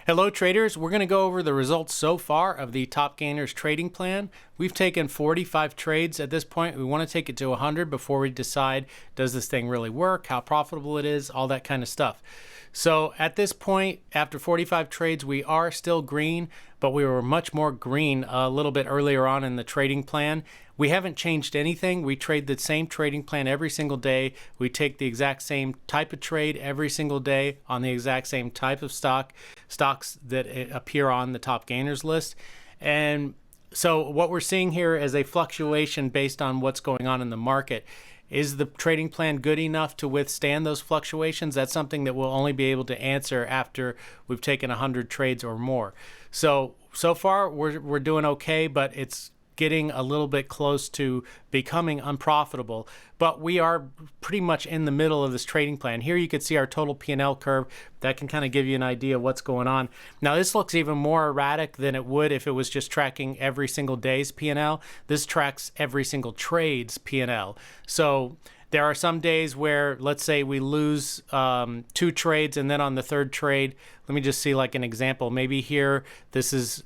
Hello traders, we're going to go over the results so far of the Top Gainers trading plan. We've taken 45 trades at this point. We want to take it to 100 before we decide, does this thing really work, how profitable it is, all that kind of stuff. So at this point, after 45 trades, we are still green, but we were much more green a little bit earlier on in the trading plan. We haven't changed anything. We trade the same trading plan every single day. We take the exact same type of trade every single day on the exact same type of stocks that appear on the Top Gainers list. And so what we're seeing here is a fluctuation based on what's going on in the market. Is the trading plan good enough to withstand those fluctuations? That's something that we'll only be able to answer after we've taken 100 trades or more. So far we're doing okay, but it's getting a little bit close to becoming unprofitable, but we are pretty much in the middle of this trading plan. Here you can see our total P&L curve. That can kind of give you an idea of what's going on. Now this looks even more erratic than it would if it was just tracking every single day's P&L. This tracks every single trade's P&L. So there are some days where, let's say we lose 2 trades, and then on the third trade, let me just see like an example. Maybe here, this is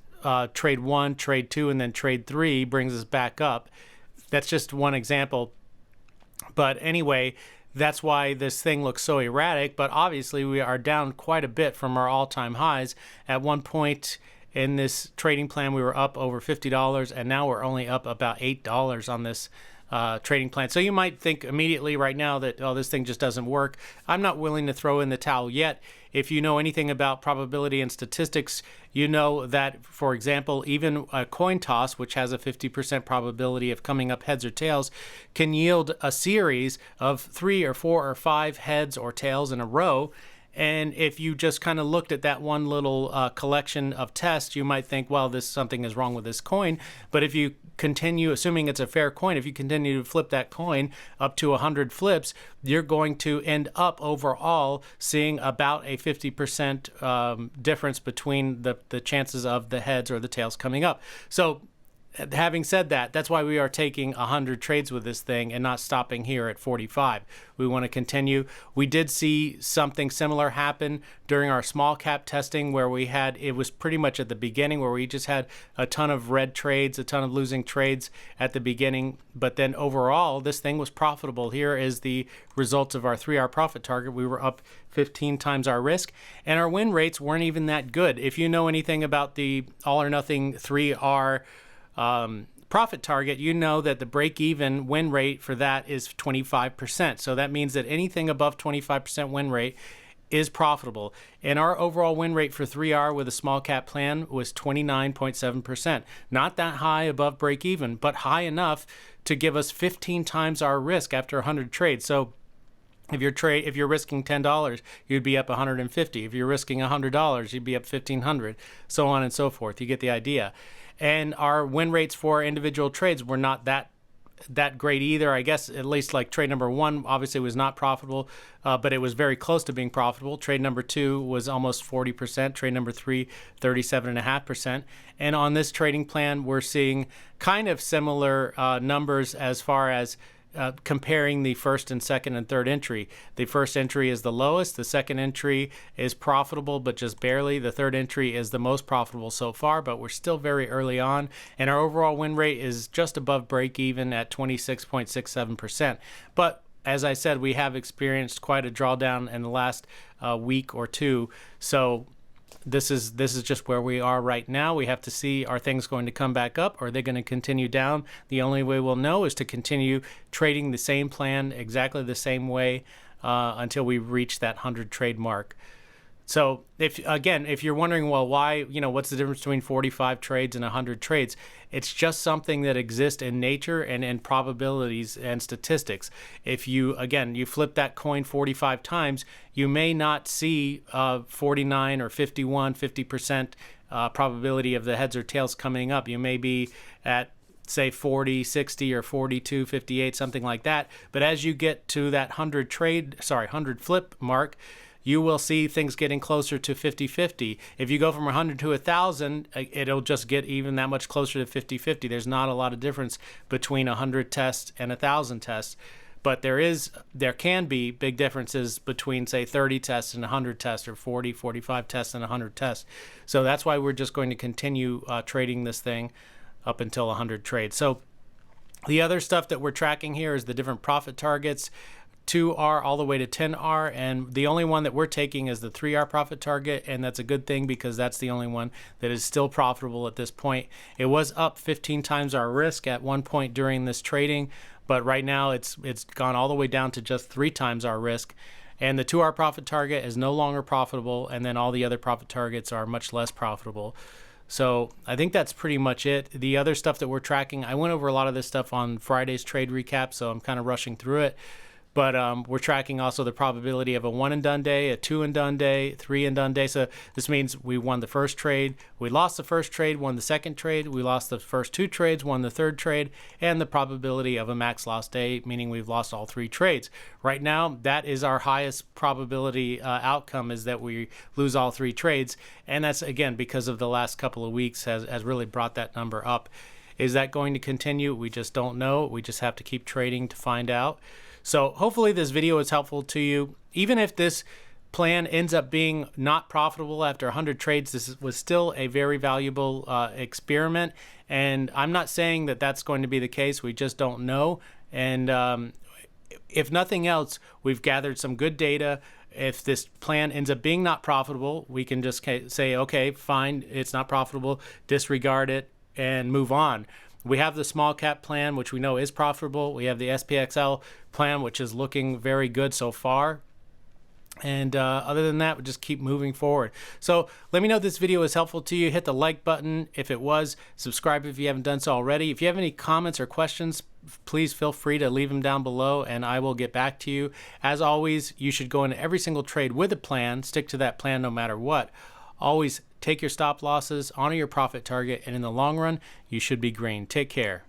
trade 1, trade 2, and then trade 3 brings us back up. That's just one example. But anyway, that's why this thing looks so erratic. But obviously, we are down quite a bit from our all-time highs. At one point in this trading plan, we were up over $50, and now we're only up about $8 on this trading plan. So you might think immediately right now that, oh, this thing just doesn't work. I'm not willing to throw in the towel yet. If you know anything about probability and statistics, you know that, for example, even a coin toss, which has a 50% probability of coming up heads or tails, can yield a series of 3 or 4 or 5 heads or tails in a row. And if you just kind of looked at that one little collection of tests, you might think, well, something is wrong with this coin. But if you continue, assuming it's a fair coin, if you continue to flip that coin up to 100 flips, you're going to end up overall seeing about a 50% difference between the chances of the heads or the tails coming up. So having said that, that's why we are taking 100 trades with this thing and not stopping here at 45. We want to continue. We did see something similar happen during our small cap testing where it was pretty much at the beginning where we just had a ton of red trades, a ton of losing trades at the beginning. But then overall, this thing was profitable. Here is the results of our 3R profit target. We were up 15 times our risk, and our win rates weren't even that good. If you know anything about the all or nothing 3R profit target, you know that the break-even win rate for that is 25%. So that means that anything above 25% win rate is profitable. And our overall win rate for 3R with a small cap plan was 29.7%. Not that high above break-even, but high enough to give us 15 times our risk after 100 trades. So if you're risking $10, you'd be up 150. If you're risking $100, you'd be up 1,500, so on and so forth. You get the idea. And our win rates for individual trades were not that great either. I guess at least like trade number 1 obviously was not profitable, but it was very close to being profitable. Trade number 2 was almost 40%. Trade number 3, 37.5%. And on this trading plan, we're seeing kind of similar numbers as far as comparing the first and second and third entry. The first entry is the lowest. The second entry is profitable, but just barely. The third entry is the most profitable so far, but we're still very early on. And our overall win rate is just above break even at 26.67%. But as I said, we have experienced quite a drawdown in the last week or two. So this is just where we are right now. We have to see, are things going to come back up, or are they going to continue down? The only way we'll know is to continue trading the same plan exactly the same way until we reach that 100 trade mark. So if you're wondering, well, why, what's the difference between 45 trades and 100 trades? It's just something that exists in nature and in probabilities and statistics. If you flip that coin 45 times, you may not see 49 or 51, 50% probability of the heads or tails coming up. You may be at, say, 40, 60, or 42, 58, something like that. But as you get to that 100 flip mark, you will see things getting closer to 50-50. If you go from 100 to 1,000, it'll just get even that much closer to 50-50. There's not a lot of difference between 100 tests and 1,000 tests. but there can be big differences between, say, 30 tests and 100 tests, or 40, 45 tests and 100 tests. So that's why we're just going to continue trading this thing up until 100 trades. So the other stuff that we're tracking here is the different profit targets, 2R all the way to 10R, and the only one that we're taking is the 3R profit target, and that's a good thing because that's the only one that is still profitable at this point. It was up 15 times our risk at one point during this trading, but right now it's gone all the way down to just 3 times our risk. And the 2R profit target is no longer profitable, and then all the other profit targets are much less profitable. So I think that's pretty much it. The other stuff that we're tracking, I went over a lot of this stuff on Friday's trade recap, so I'm kind of rushing through it. But we're tracking also the probability of a 1 and done day, a 2 and done day, 3 and done day. So this means we won the first trade, we lost the first trade, won the second trade, we lost the first 2 trades, won the third trade, and the probability of a max loss day, meaning we've lost all 3 trades. Right now, that is our highest probability outcome, is that we lose all 3 trades. And that's, again, because of the last couple of weeks has really brought that number up. Is that going to continue? We just don't know. We just have to keep trading to find out. So hopefully this video is helpful to you. Even if this plan ends up being not profitable after 100 trades, this was still a very valuable experiment. And I'm not saying that that's going to be the case. We just don't know. And if nothing else, we've gathered some good data. If this plan ends up being not profitable, we can just say, okay, fine, it's not profitable, disregard it, and move on. We have the small cap plan, which we know is profitable. We have the SPXL plan, which is looking very good so far. And other than that, we just keep moving forward. So let me know if this video is helpful to you. Hit the like button if it was. Subscribe if you haven't done so already. If you have any comments or questions, please feel free to leave them down below and I will get back to you. As always, you should go into every single trade with a plan. Stick to that plan no matter what. Always take your stop losses, honor your profit target, and in the long run, you should be green. Take care.